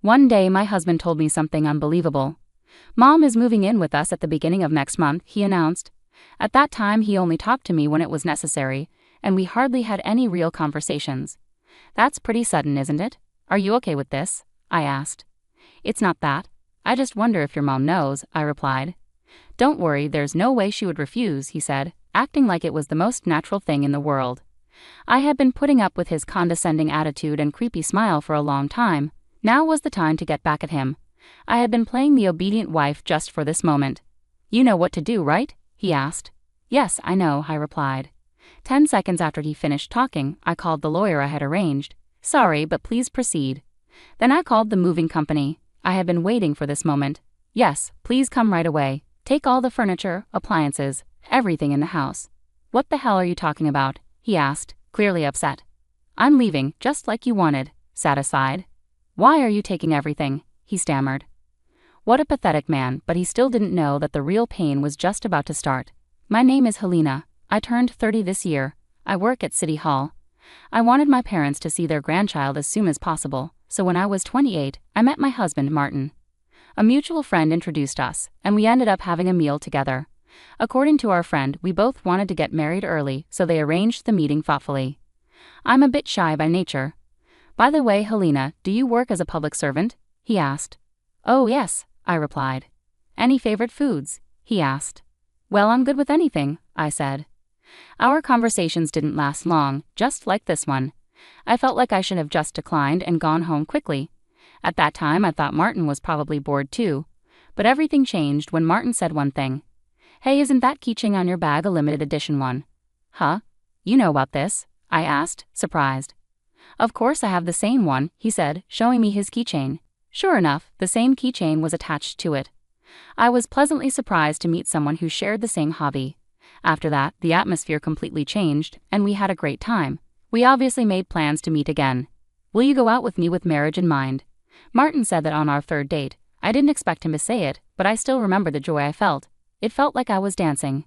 One day my husband told me something unbelievable. "Mom is moving in with us at the beginning of next month," he announced. At that time he only talked to me when it was necessary, and we hardly had any real conversations. "That's pretty sudden, isn't it? Are you okay with this?" I asked. "It's not that. I just wonder if your mom knows," I replied. "Don't worry, there's no way she would refuse," he said, acting like it was the most natural thing in the world. I had been putting up with his condescending attitude and creepy smile for a long time. Now was the time to get back at him. I had been playing the obedient wife just for this moment. "You know what to do, right?" he asked. "Yes, I know," I replied. 10 seconds after he finished talking, I called the lawyer I had arranged. "Sorry, but please proceed." Then I called the moving company. I had been waiting for this moment. "Yes, please come right away. Take all the furniture, appliances, everything in the house." "What the hell are you talking about?" he asked, clearly upset. "I'm leaving, just like you wanted," satisfied. "Why are you taking everything?" he stammered. What a pathetic man, but he still didn't know that the real pain was just about to start. "My name is Helena. I turned 30 this year. I work at City Hall. I wanted my parents to see their grandchild as soon as possible, so when I was 28, I met my husband, Martin. A mutual friend introduced us, and we ended up having a meal together. According to our friend, we both wanted to get married early, so they arranged the meeting thoughtfully. I'm a bit shy by nature. By the way, Helena, do you work as a public servant?" he asked. "Oh yes," I replied. "Any favorite foods?" he asked. "Well, I'm good with anything," I said. Our conversations didn't last long, just like this one. I felt like I should have just declined and gone home quickly. At that time I thought Martin was probably bored too. But everything changed when Martin said one thing. "Hey, isn't that keychain on your bag a limited edition one?" "Huh? You know about this?" I asked, surprised. "Of course I have the same one," he said, showing me his keychain. Sure enough, the same keychain was attached to it. I was pleasantly surprised to meet someone who shared the same hobby. After that, the atmosphere completely changed, and we had a great time. We obviously made plans to meet again. "Will you go out with me with marriage in mind?" Martin said that on our third date. I didn't expect him to say it, but I still remember the joy I felt. It felt like I was dancing.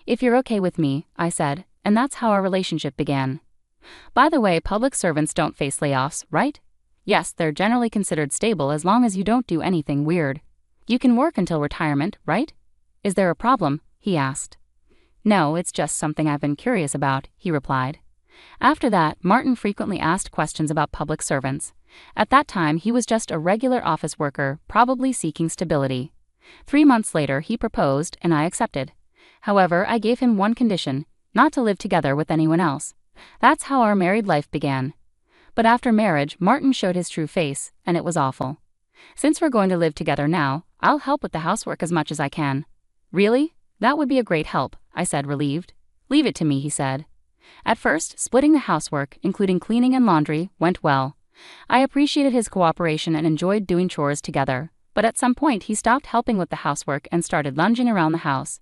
"If you're okay with me," I said, and that's how our relationship began. By the way, public servants don't face layoffs, right? Yes, they're generally considered stable as long as you don't do anything weird. You can work until retirement, right? "Is there a problem?" he asked. "No, it's just something I've been curious about," he replied. After that, Martin frequently asked questions about public servants. At that time, he was just a regular office worker, probably seeking stability. 3 months later, he proposed, and I accepted. However, I gave him one condition: not to live together with anyone else. That's how our married life began. But after marriage, Martin showed his true face, and it was awful. "Since we're going to live together now, I'll help with the housework as much as I can." "Really? That would be a great help," I said, relieved. "Leave it to me," he said. At first, splitting the housework, including cleaning and laundry, went well. I appreciated his cooperation and enjoyed doing chores together, but at some point he stopped helping with the housework and started lunging around the house.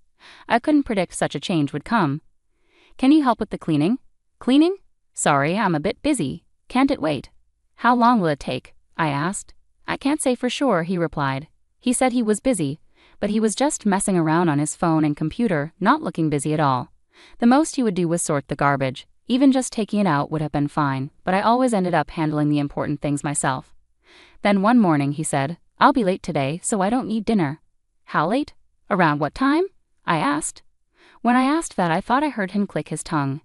I couldn't predict such a change would come. "Can you help with the cleaning?" "Cleaning? Sorry, I'm a bit busy. Can't it wait?" "How long will it take?" I asked. "I can't say for sure," he replied. He said he was busy, but he was just messing around on his phone and computer, not looking busy at all. The most he would do was sort the garbage. Even just taking it out would have been fine, but I always ended up handling the important things myself. Then one morning he said, "I'll be late today, so I don't need dinner." "How late? Around what time?" I asked. When I asked that, I thought I heard him click his tongue.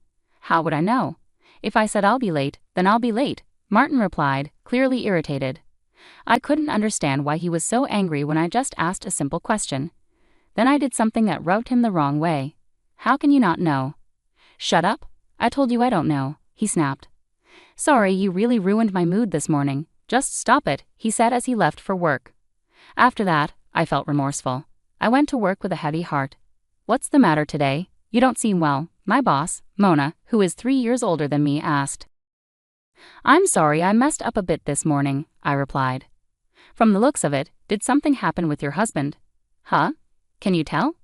How would I know? If I said I'll be late, then I'll be late, Martin replied, clearly irritated. I couldn't understand why he was so angry when I just asked a simple question. Then I did something that rubbed him the wrong way. "How can you not know?" "Shut up. I told you I don't know," he snapped. "Sorry, you really ruined my mood this morning. Just stop it," he said as he left for work. After that, I felt remorseful. I went to work with a heavy heart. "What's the matter today? You don't seem well," my boss, Mona, who is 3 years older than me, asked. "I'm sorry, I messed up a bit this morning," I replied. "From the looks of it, did something happen with your husband?" "Huh? Can you tell?"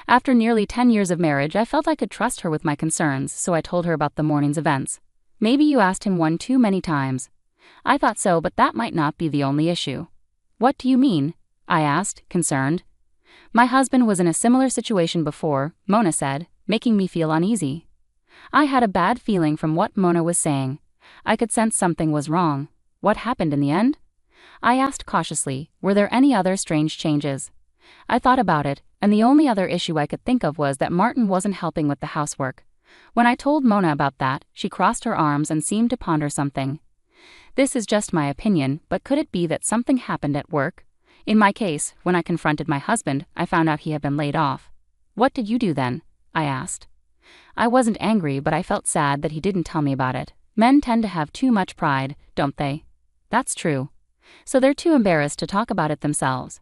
After nearly 10 years of marriage, I felt I could trust her with my concerns, so I told her about the morning's events. "Maybe you asked him one too many times." I thought so, but that might not be the only issue. "What do you mean?" I asked, concerned. "My husband was in a similar situation before," Mona said, making me feel uneasy. I had a bad feeling from what Mona was saying. I could sense something was wrong. What happened in the end? I asked cautiously, were there any other strange changes? I thought about it, and the only other issue I could think of was that Martin wasn't helping with the housework. When I told Mona about that, she crossed her arms and seemed to ponder something. This is just my opinion, but could it be that something happened at work? In my case, when I confronted my husband, I found out he had been laid off. What did you do then? I asked. I wasn't angry, but I felt sad that he didn't tell me about it. Men tend to have too much pride, don't they? That's true. So they're too embarrassed to talk about it themselves.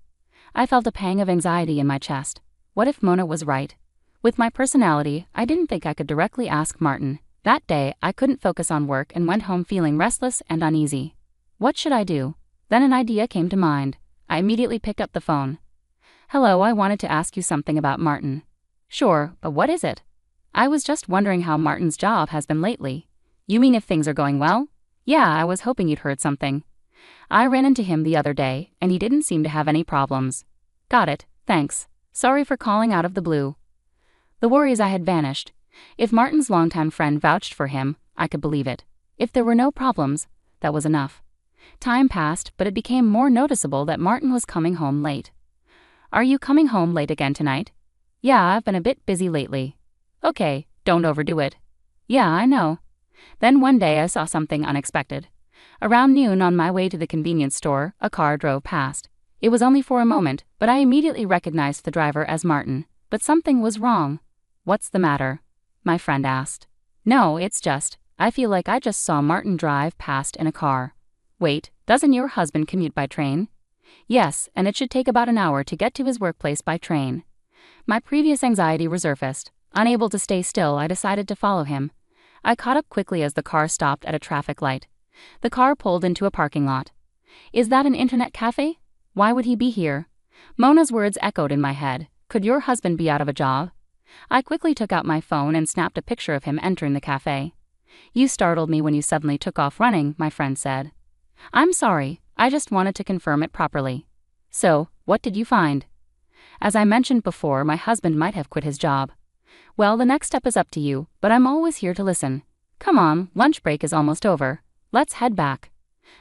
I felt a pang of anxiety in my chest. What if Mona was right? With my personality, I didn't think I could directly ask Martin. That day, I couldn't focus on work and went home feeling restless and uneasy. What should I do? Then an idea came to mind. I immediately picked up the phone. Hello, I wanted to ask you something about Martin. Sure, but what is it? I was just wondering how Martin's job has been lately. You mean if things are going well? Yeah, I was hoping you'd heard something. I ran into him the other day, and he didn't seem to have any problems. Got it, thanks. Sorry for calling out of the blue. The worries I had vanished. If Martin's longtime friend vouched for him, I could believe it. If there were no problems, that was enough. Time passed, but it became more noticeable that Martin was coming home late. Are you coming home late again tonight? Yeah, I've been a bit busy lately. Okay, don't overdo it. Yeah, I know. Then one day I saw something unexpected. Around noon on my way to the convenience store, a car drove past. It was only for a moment, but I immediately recognized the driver as Martin. But something was wrong. What's the matter? My friend asked. No, it's just, I feel like I just saw Martin drive past in a car. Wait, doesn't your husband commute by train? Yes, and it should take about an hour to get to his workplace by train. My previous anxiety resurfaced. Unable to stay still, I decided to follow him. I caught up quickly as the car stopped at a traffic light. The car pulled into a parking lot. Is that an internet cafe? Why would he be here? Mona's words echoed in my head. Could your husband be out of a job? I quickly took out my phone and snapped a picture of him entering the cafe. You startled me when you suddenly took off running, my friend said. I'm sorry, I just wanted to confirm it properly. So, what did you find? As I mentioned before, my husband might have quit his job. Well, the next step is up to you, but I'm always here to listen. Come on, lunch break is almost over. Let's head back.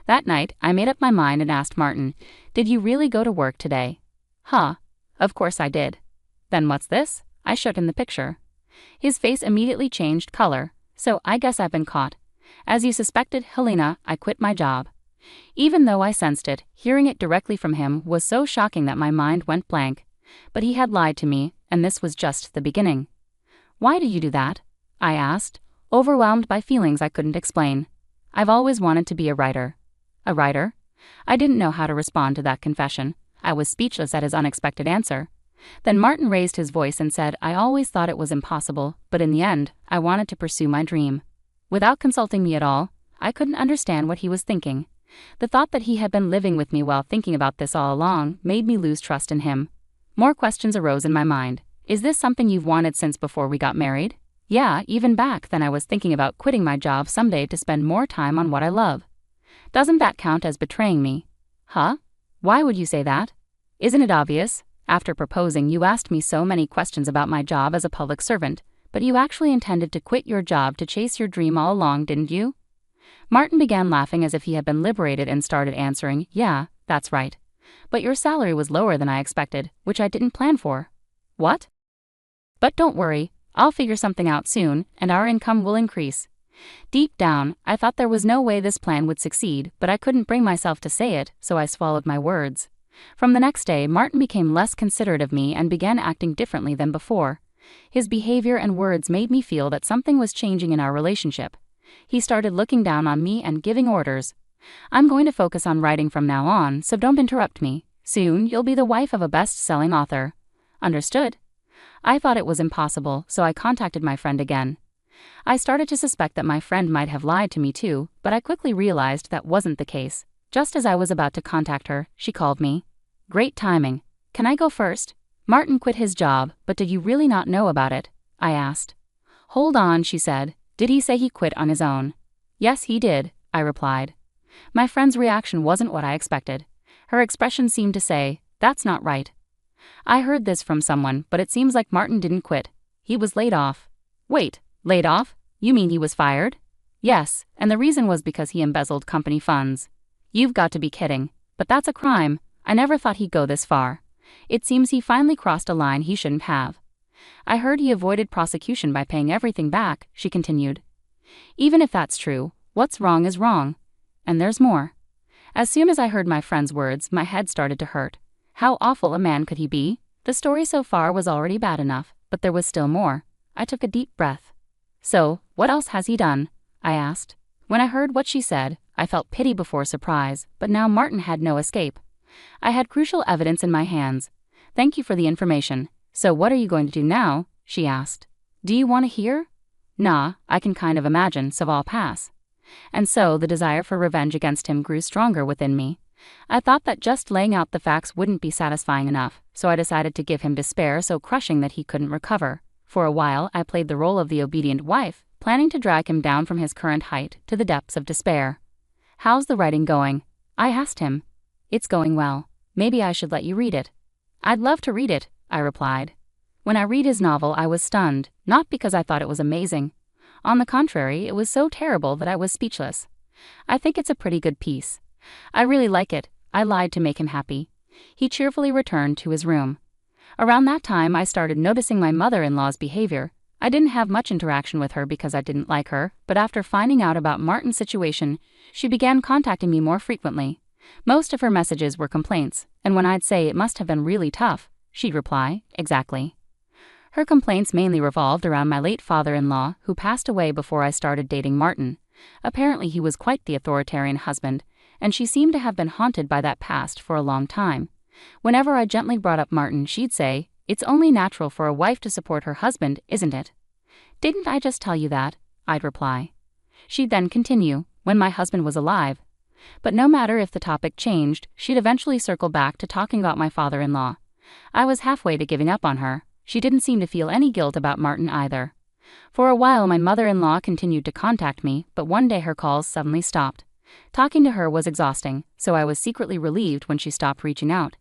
That night, I made up my mind and asked Martin, did you really go to work today? Huh. Of course I did. Then what's this? I showed him the picture. His face immediately changed color, so I guess I've been caught. As you suspected, Helena, I quit my job. Even though I sensed it, hearing it directly from him was so shocking that my mind went blank. But he had lied to me, and this was just the beginning. Why did you do that? I asked, overwhelmed by feelings I couldn't explain. I've always wanted to be a writer. A writer? I didn't know how to respond to that confession. I was speechless at his unexpected answer. Then Martin raised his voice and said, I always thought it was impossible, but in the end, I wanted to pursue my dream. Without consulting me at all, I couldn't understand what he was thinking. The thought that he had been living with me while thinking about this all along made me lose trust in him. More questions arose in my mind. Is this something you've wanted since before we got married? Yeah, even back then I was thinking about quitting my job someday to spend more time on what I love. Doesn't that count as betraying me? Huh? Why would you say that? Isn't it obvious? After proposing, you asked me so many questions about my job as a public servant, but you actually intended to quit your job to chase your dream all along, didn't you? Martin began laughing as if he had been liberated and started answering, yeah, that's right. But your salary was lower than I expected, which I didn't plan for. What? But don't worry, I'll figure something out soon, and our income will increase. Deep down, I thought there was no way this plan would succeed, but I couldn't bring myself to say it, so I swallowed my words. From the next day, Martin became less considerate of me and began acting differently than before. His behavior and words made me feel that something was changing in our relationship. He started looking down on me and giving orders. I'm going to focus on writing from now on, so don't interrupt me. Soon, you'll be the wife of a best-selling author. Understood? I thought it was impossible, so I contacted my friend again. I started to suspect that my friend might have lied to me too, but I quickly realized that wasn't the case. Just as I was about to contact her, she called me. Great timing. Can I go first? Martin quit his job, but did you really not know about it? I asked. Hold on, she said. Did he say he quit on his own? Yes, he did, I replied. My friend's reaction wasn't what I expected. Her expression seemed to say, that's not right. I heard this from someone, but it seems like Martin didn't quit. He was laid off. Wait, laid off? You mean he was fired? Yes, and the reason was because he embezzled company funds. You've got to be kidding. But that's a crime. I never thought he'd go this far. It seems he finally crossed a line he shouldn't have. I heard he avoided prosecution by paying everything back, she continued. Even if that's true, what's wrong is wrong. And there's more. As soon as I heard my friend's words, my head started to hurt. How awful a man could he be? The story so far was already bad enough, but there was still more. I took a deep breath. So, what else has he done? I asked. When I heard what she said, I felt pity before surprise, but now Martin had no escape. I had crucial evidence in my hands. Thank you for the information. So what are you going to do now? She asked. Do you want to hear? Nah, I can kind of imagine, so I'll pass. And so the desire for revenge against him grew stronger within me. I thought that just laying out the facts wouldn't be satisfying enough, so I decided to give him despair so crushing that he couldn't recover. For a while, I played the role of the obedient wife, planning to drag him down from his current height to the depths of despair. How's the writing going? I asked him. It's going well. Maybe I should let you read it. I'd love to read it, I replied. When I read his novel, I was stunned, not because I thought it was amazing. On the contrary, it was so terrible that I was speechless. I think it's a pretty good piece. I really like it. I lied to make him happy. He cheerfully returned to his room. Around that time, I started noticing my mother-in-law's behavior. I didn't have much interaction with her because I didn't like her, but after finding out about Martin's situation, she began contacting me more frequently. Most of her messages were complaints, and when I'd say it must have been really tough, she'd reply, exactly. Her complaints mainly revolved around my late father-in-law, who passed away before I started dating Martin. Apparently he was quite the authoritarian husband, and she seemed to have been haunted by that past for a long time. Whenever I gently brought up Martin, she'd say, "It's only natural for a wife to support her husband, isn't it?" "Didn't I just tell you that?" I'd reply. She'd then continue, "When my husband was alive." But no matter if the topic changed, she'd eventually circle back to talking about my father-in-law. I was halfway to giving up on her. She didn't seem to feel any guilt about Martin either. For a while my mother-in-law continued to contact me, but one day her calls suddenly stopped. Talking to her was exhausting, so I was secretly relieved when she stopped reaching out.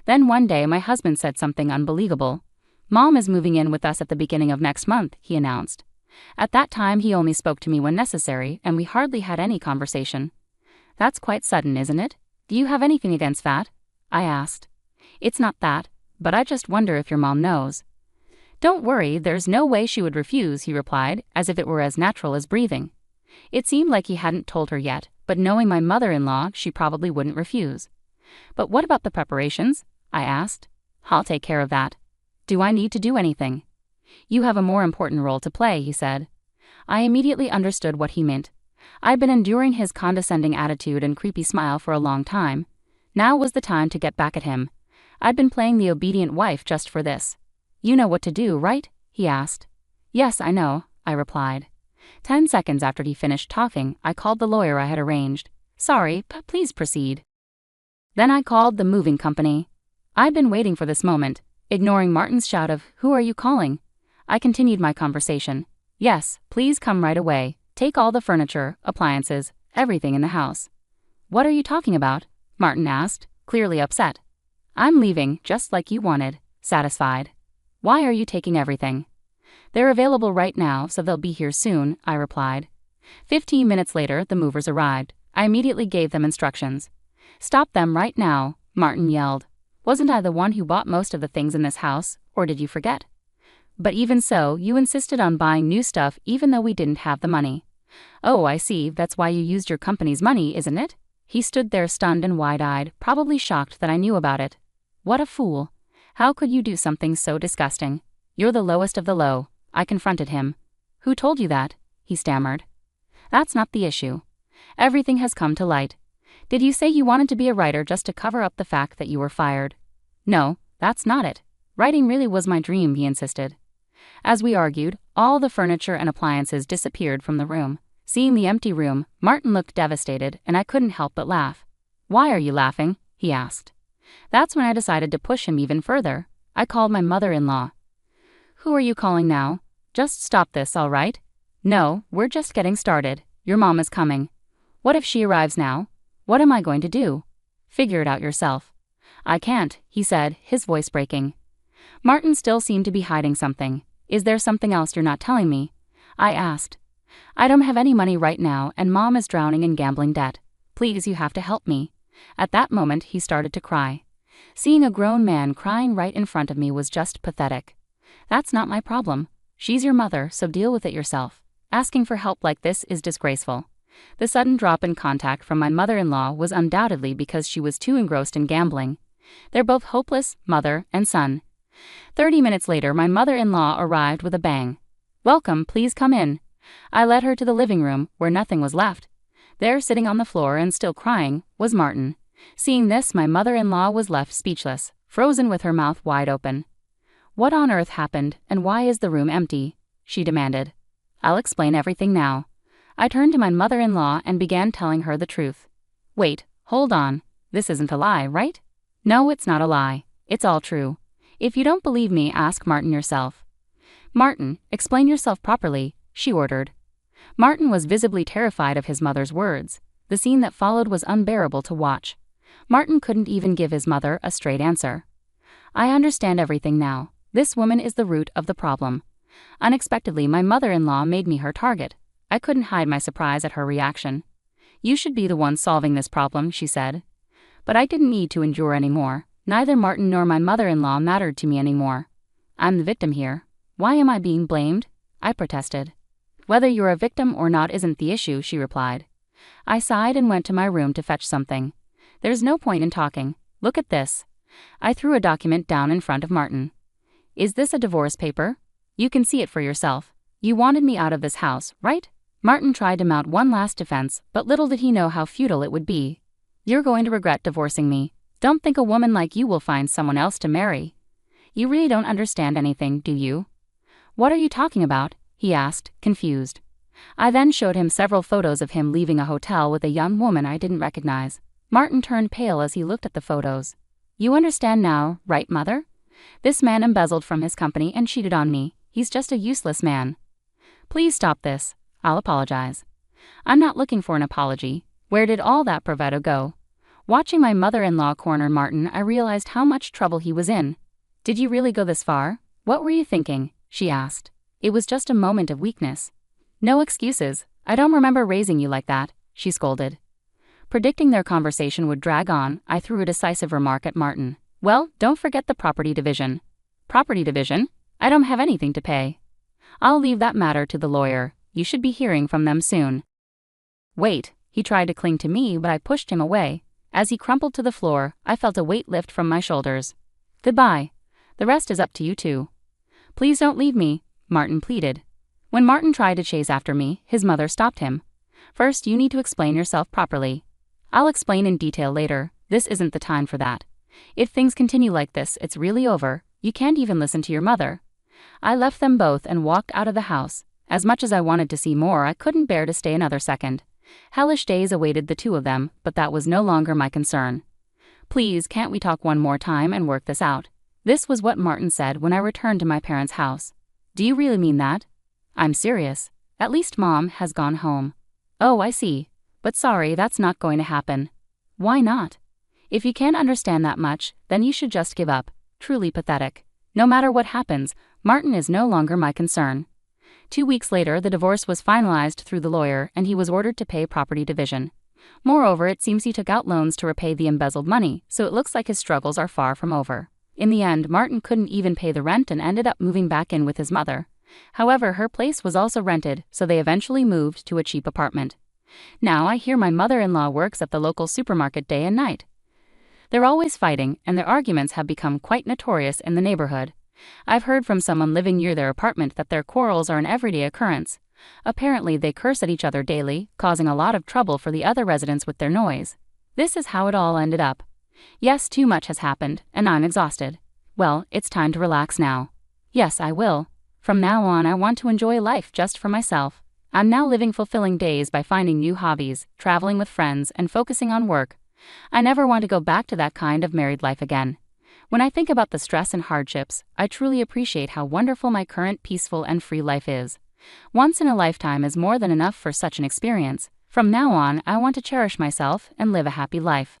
Then one day my husband said something unbelievable. "Mom is moving in with us at the beginning of next month," he announced. At that time he only spoke to me when necessary, and we hardly had any conversation. "That's quite sudden, isn't it? Do you have anything against that?" I asked. "It's not that, but I just wonder if your mom knows." "Don't worry, there's no way she would refuse," he replied, as if it were as natural as breathing. It seemed like he hadn't told her yet, but knowing my mother-in-law, she probably wouldn't refuse. "But what about the preparations?" I asked. "I'll take care of that." "Do I need to do anything?" "You have a more important role to play," he said. I immediately understood what he meant. I'd been enduring his condescending attitude and creepy smile for a long time. Now was the time to get back at him. I'd been playing the obedient wife just for this. "You know what to do, right?" he asked. "Yes, I know," I replied. 10 seconds after he finished talking, I called the lawyer I had arranged. "Sorry, but please proceed." Then I called the moving company. I'd been waiting for this moment, ignoring Martin's shout of, "Who are you calling?" I continued my conversation. "Yes, please come right away. Take all the furniture, appliances, everything in the house." "What are you talking about?" Martin asked, clearly upset. "I'm leaving, just like you wanted." Satisfied. "Why are you taking everything?" "They're available right now, so they'll be here soon," I replied. 15 minutes later, the movers arrived. I immediately gave them instructions. "Stop them right now," Martin yelled. "Wasn't I the one who bought most of the things in this house, or did you forget? But even so, you insisted on buying new stuff even though we didn't have the money." "Oh, I see, that's why you used your company's money, isn't it?" He stood there stunned and wide-eyed, probably shocked that I knew about it. What a fool. How could you do something so disgusting? "You're the lowest of the low," I confronted him. "Who told you that?" he stammered. "That's not the issue. Everything has come to light. Did you say you wanted to be a writer just to cover up the fact that you were fired?" "No, that's not it. Writing really was my dream," he insisted. As we argued, all the furniture and appliances disappeared from the room. Seeing the empty room, Martin looked devastated, and I couldn't help but laugh. "Why are you laughing?" he asked. That's when I decided to push him even further. I called my mother-in-law. "Who are you calling now? Just stop this, all right?" "No, we're just getting started. Your mom is coming." "What if she arrives now? What am I going to do?" "Figure it out yourself." "I can't," he said, his voice breaking. Martin still seemed to be hiding something. "Is there something else you're not telling me?" I asked. "I don't have any money right now, and Mom is drowning in gambling debt. Please, you have to help me. At that moment, he started to cry. Seeing a grown man crying right in front of me was just pathetic. That's not my problem. She's your mother, so deal with it yourself. Asking for help like this is disgraceful. The sudden drop in contact from my mother-in-law was undoubtedly because she was too engrossed in gambling. They're both hopeless, mother and son. 30 minutes later, my mother-in-law arrived with a bang. "Welcome, please come in." I led her to the living room, where nothing was left. There, sitting on the floor and still crying, was Martin. Seeing this, my mother-in-law was left speechless, frozen with her mouth wide open. "What on earth happened, and why is the room empty?" she demanded. "I'll explain everything now." I turned to my mother-in-law and began telling her the truth. "Wait, hold on. This isn't a lie, right?" "No, it's not a lie. It's all true. If you don't believe me, ask Martin yourself." "Martin, explain yourself properly," she ordered. Martin was visibly terrified of his mother's words. The scene that followed was unbearable to watch. Martin couldn't even give his mother a straight answer. "I understand everything now. This woman is the root of the problem." Unexpectedly, my mother-in-law made me her target. I couldn't hide my surprise at her reaction. "You should be the one solving this problem," she said. But I didn't need to endure anymore. Neither Martin nor my mother-in-law mattered to me anymore. "I'm the victim here. Why am I being blamed?" I protested. "Whether you're a victim or not isn't the issue," she replied. I sighed and went to my room to fetch something. "There's no point in talking. Look at this." I threw a document down in front of Martin. "Is this a divorce paper? You can see it for yourself. You wanted me out of this house, right?" Martin tried to mount one last defense, but little did he know how futile it would be. "You're going to regret divorcing me. Don't think a woman like you will find someone else to marry. You really don't understand anything, do you?" "What are you talking about?" he asked, confused. I then showed him several photos of him leaving a hotel with a young woman I didn't recognize. Martin turned pale as he looked at the photos. "You understand now, right, mother? This man embezzled from his company and cheated on me. He's just a useless man." "Please stop this. I'll apologize." "I'm not looking for an apology. Where did all that bravado go?" Watching my mother-in-law corner Martin, I realized how much trouble he was in. "Did you really go this far? What were you thinking?" she asked. "It was just a moment of weakness." "No excuses. I don't remember raising you like that," she scolded. Predicting their conversation would drag on, I threw a decisive remark at Martin. "Well, don't forget the property division." "Property division? I don't have anything to pay." "I'll leave that matter to the lawyer. You should be hearing from them soon." "Wait." He tried to cling to me, but I pushed him away. As he crumpled to the floor, I felt a weight lift from my shoulders. "Goodbye. The rest is up to you two." "Please don't leave me," Martin pleaded. When Martin tried to chase after me, his mother stopped him. "First, you need to explain yourself properly." "I'll explain in detail later. This isn't the time for that. If things continue like this, it's really over. You can't even listen to your mother." I left them both and walked out of the house. As much as I wanted to see more, I couldn't bear to stay another second. Hellish days awaited the two of them, but that was no longer my concern. "Please, can't we talk one more time and work this out?" This was what Martin said when I returned to my parents' house. "Do you really mean that?" "I'm serious. At least Mom has gone home." "Oh, I see. But sorry, that's not going to happen." "Why not?" "If you can't understand that much, then you should just give up." Truly pathetic. No matter what happens, Martin is no longer my concern. 2 weeks later, the divorce was finalized through the lawyer, and he was ordered to pay property division. Moreover, it seems he took out loans to repay the embezzled money, so it looks like his struggles are far from over. In the end, Martin couldn't even pay the rent and ended up moving back in with his mother. However, her place was also rented, so they eventually moved to a cheap apartment. Now I hear my mother-in-law works at the local supermarket day and night. They're always fighting, and their arguments have become quite notorious in the neighborhood. I've heard from someone living near their apartment that their quarrels are an everyday occurrence. Apparently, they curse at each other daily, causing a lot of trouble for the other residents with their noise. This is how it all ended up. Yes, too much has happened, and I'm exhausted. Well, it's time to relax now. Yes, I will. From now on, I want to enjoy life just for myself. I'm now living fulfilling days by finding new hobbies, traveling with friends, and focusing on work. I never want to go back to that kind of married life again. When I think about the stress and hardships, I truly appreciate how wonderful my current peaceful and free life is. Once in a lifetime is more than enough for such an experience. From now on, I want to cherish myself and live a happy life.